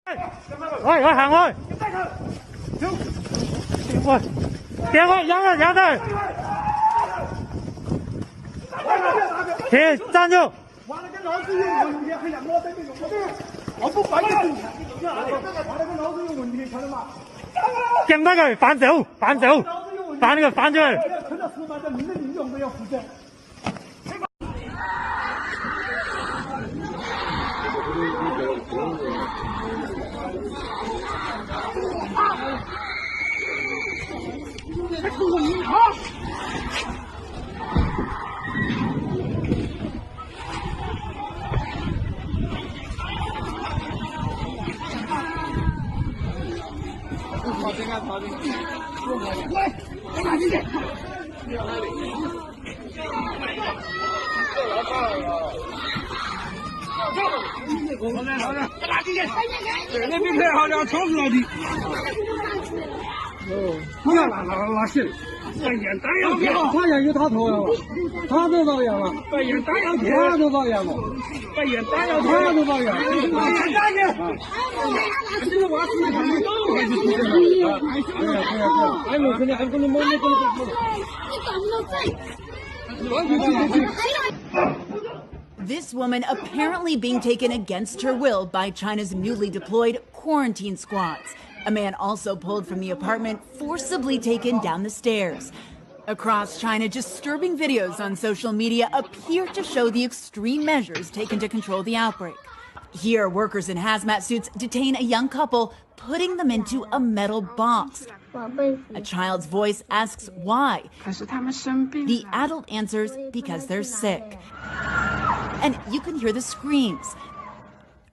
喂，我行開，喂，點開，讓開，停，站住！完了，跟老子有問題，還想我這個有問題？我不管你完了，跟老子有問題，曉得嗎？檢他佢反走，反走，反佢反出去。看到司法的民的民眾都要負責。拿信，扮演弹药片，他也有他头呀，他都导演了，扮演弹药片，他都导演了，扮演弹药片，他都导演，大爷，这个娃子还没到，还是出来了，还没肯定还不能摸，你找不到在。This woman apparently being taken against her will by China's newly deployed quarantine squads. A man also pulled from the apartment, forcibly taken down the stairs. Across China, disturbing videos on social media appear to show the extreme measures taken to control the outbreak. Here, workers in hazmat suits detain a young couple, putting them into a metal box. A child's voice asks why. The adult answers because they're sick. And you can hear the screams.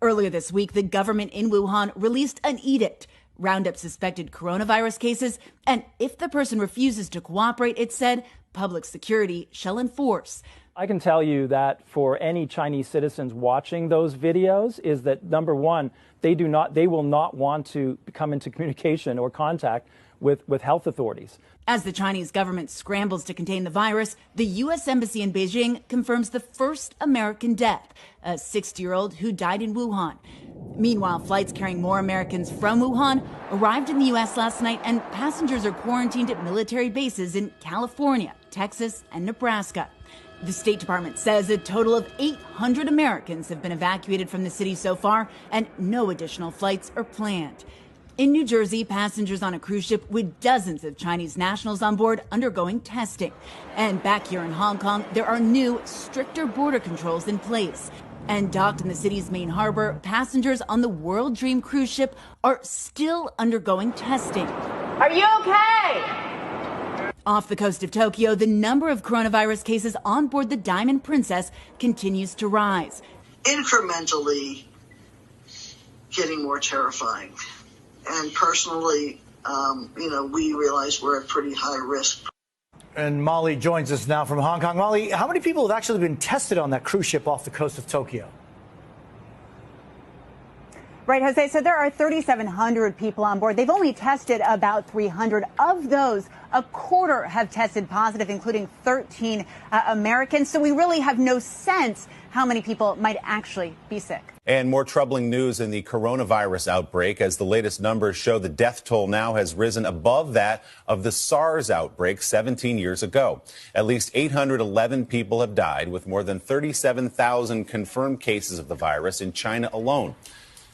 Earlier this week, the government in Wuhan released an edict. Round up suspected coronavirus cases, and if the person refuses to cooperate, it said, public security shall enforce. I can tell you that for any Chinese citizens watching those videos is that, number one, they will not want to come into communication or contact with health authorities. As the Chinese government scrambles to contain the virus, the U.S. Embassy in Beijing confirms the first American death, a 60-year-old who died in Wuhan. Meanwhile, flights carrying more Americans from Wuhan arrived in the U.S. last night, and passengers are quarantined at military bases in California, Texas, and Nebraska. The State Department says a total of 800 Americans have been evacuated from the city so far, and no additional flights are planned. In New Jersey, passengers on a cruise ship with dozens of Chinese nationals on board undergoing testing. And back here in Hong Kong, there are new, stricter border controls in place. And docked in the city's main harbor, passengers on the World Dream cruise ship are still undergoing testing. Are you okay? Off the coast of Tokyo, the number of coronavirus cases on board the Diamond Princess continues to rise. Incrementally getting more terrifying. And personally, we realize we're at pretty high risk. And Molly joins us now from Hong Kong. Molly, how many people have actually been tested on that cruise ship off the coast of Tokyo? Right, Jose. So there are 3,700 people on board. They've only tested about 300. Of those, a quarter have tested positive, including 13 Americans. So we really have no sense how many people might actually be sick. And more troubling news in the coronavirus outbreak, as the latest numbers show the death toll now has risen above that of the SARS outbreak 17 years ago. At least 811 people have died, with more than 37,000 confirmed cases of the virus in China alone.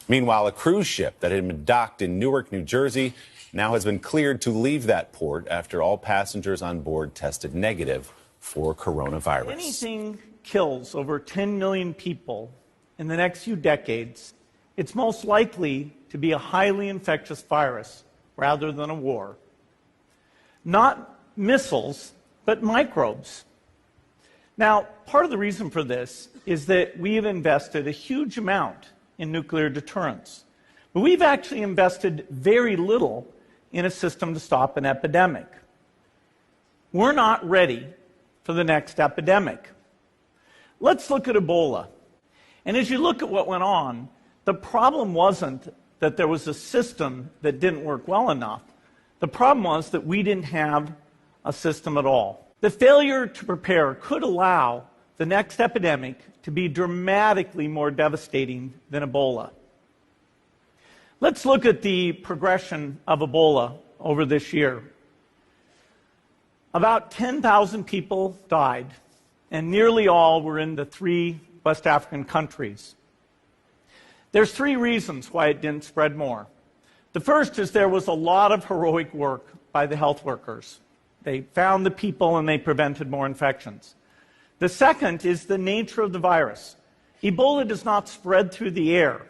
Meanwhile, a cruise ship that had been docked in Newark, New Jersey, now has been cleared to leave that port after all passengers on board tested negative for coronavirus. Anything kills over 10 million people in the next few decades, it's most likely to be a highly infectious virus rather than a war. Not missiles, but microbes. Now, part of the reason for this is that we have invested a huge amount in nuclear deterrence. But we've actually invested very little in a system to stop an epidemic. We're not ready for the next epidemic. Let's look at Ebola. And as you look at what went on, the problem wasn't that there was a system that didn't work well enough. The problem was that we didn't have a system at all. The failure to prepare could allow the next epidemic to be dramatically more devastating than Ebola. Let's look at the progression of Ebola over this year. About 10,000 people died, and nearly all were in the 3 West African countries. There's 3 reasons why it didn't spread more. The first is there was a lot of heroic work by the health workers. They found the people and they prevented more infections. The second is the nature of the virus. Ebola does not spread through the air.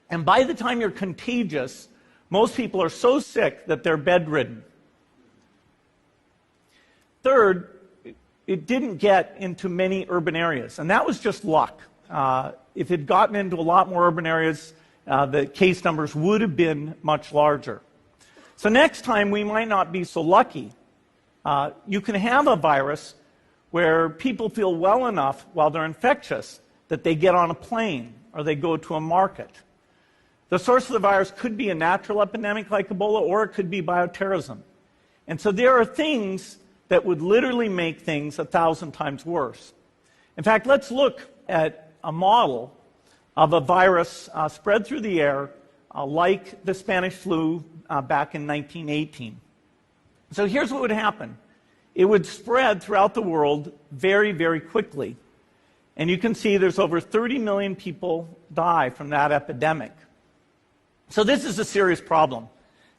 And by the time you're contagious, most people are so sick that they're bedridden. Third, it didn't get into many urban areas, and that was just luck. If it had gotten into a lot more urban areas, the case numbers would have been much larger. So next time, we might not be so lucky. You can have a virus where people feel well enough while they're infectious that they get on a plane or they go to a market. The source of the virus could be a natural epidemic like Ebola, or it could be bioterrorism. And so there are things that would literally make things 1,000 times worse. In fact, let's look at a model of a virus spread through the air like the Spanish flu back in 1918. So here's what would happen. It would spread throughout the world very, very quickly. And you can see there's over 30 million people die from that epidemic. So this is a serious problem.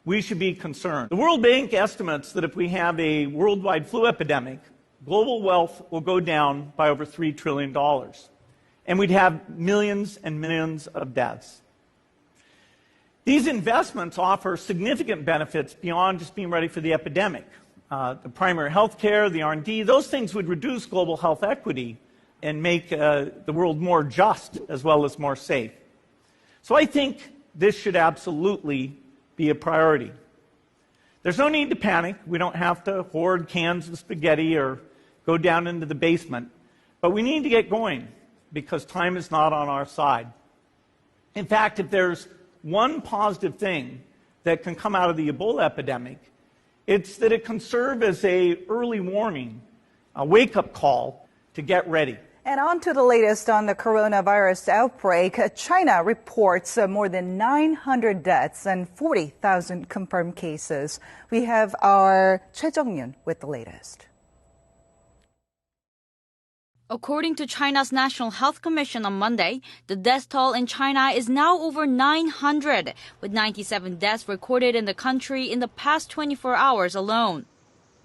We should be concerned. The World Bank estimates that if we have a worldwide flu epidemic, global wealth will go down by over $3 trillion. And we'd have millions and millions of deaths. These investments offer significant benefits beyond just being ready for the epidemic. The primary health care, the R&D, those things would reduce global health equity and make the world more just as well as more safe. So I think this should absolutely be a priority. There's no need to panic. We don't have to hoard cans of spaghetti or go down into the basement. But we need to get going because time is not on our side. In fact, if there's one positive thing that can come out of the Ebola epidemic, it's that it can serve as an early warning, a wake-up call to get ready. And on to the latest on the coronavirus outbreak. China reports more than 900 deaths and 40,000 confirmed cases. We have our Choi Jung-yun with the latest. According to China's National Health Commission on Monday, the death toll in China is now over 900, with 97 deaths recorded in the country in the past 24 hours alone.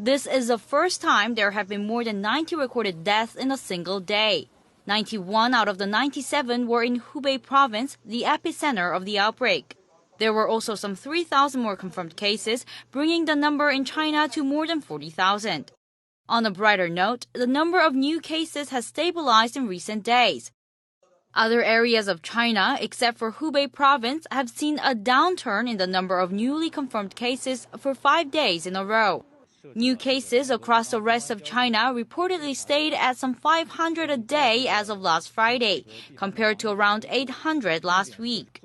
This is the first time there have been more than 90 recorded deaths in a single day. 91 out of the 97 were in Hubei province, the epicenter of the outbreak. There were also some 3,000 more confirmed cases, bringing the number in China to more than 40,000. On a brighter note, the number of new cases has stabilized in recent days. Other areas of China, except for Hubei province, have seen a downturn in the number of newly confirmed cases for 5 days in a row. New cases across the rest of China reportedly stayed at some 500 a day as of last Friday, compared to around 800 last week.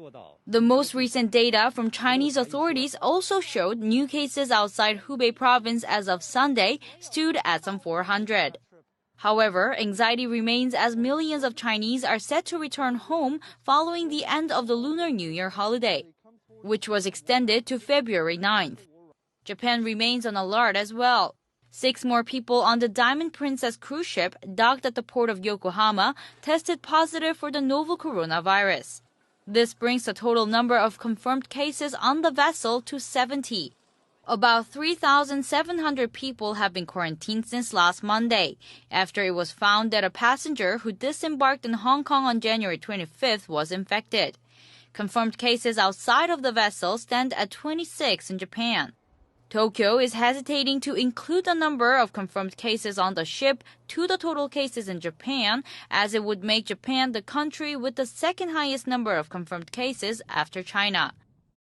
The most recent data from Chinese authorities also showed new cases outside Hubei province as of Sunday stood at some 400. However, anxiety remains as millions of Chinese are set to return home following the end of the Lunar New Year holiday, which was extended to February 9th. Japan remains on alert as well. 6 more people on the Diamond Princess cruise ship docked at the port of Yokohama tested positive for the novel coronavirus. This brings the total number of confirmed cases on the vessel to 70. About 3,700 people have been quarantined since last Monday, after it was found that a passenger who disembarked in Hong Kong on January 25th was infected. Confirmed cases outside of the vessel stand at 26 in Japan. Tokyo is hesitating to include the number of confirmed cases on the ship to the total cases in Japan, as it would make Japan the country with the second highest number of confirmed cases after China.